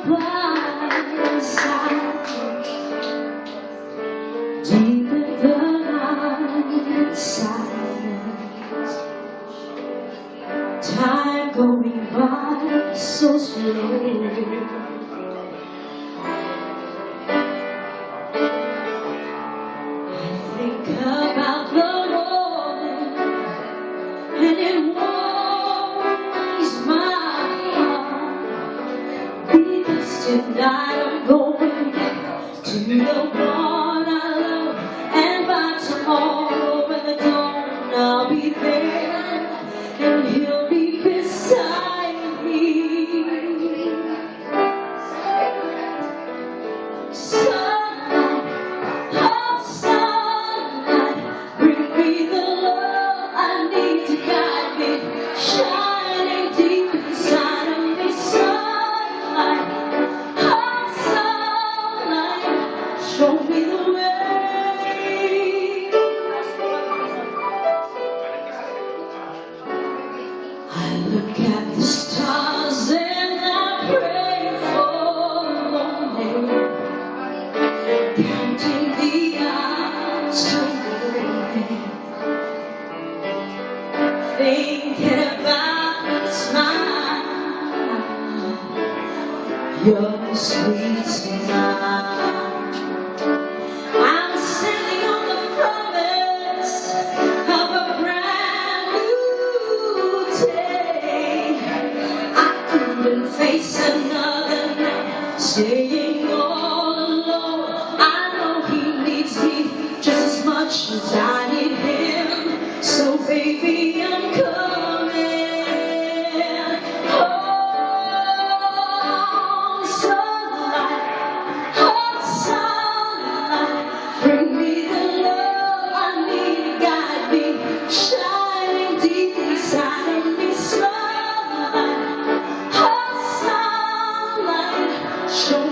by your side, deep in the night silence, time going by so slowly. About the morning, and it warms my heart, because tonight I'm going to the one I love, and by tomorrow when the dawn I'll be there, and he'll be beside me. Show me the way. I look at the stars and I pray for the morning, counting the hours away, thinking about the smile, your sweet smile. Face another night, staying all alone. I know he needs me just as much as I need him. So baby, I'm coming home. Sunlight, bring me the love I need. Guide me, shining deep inside of me. Show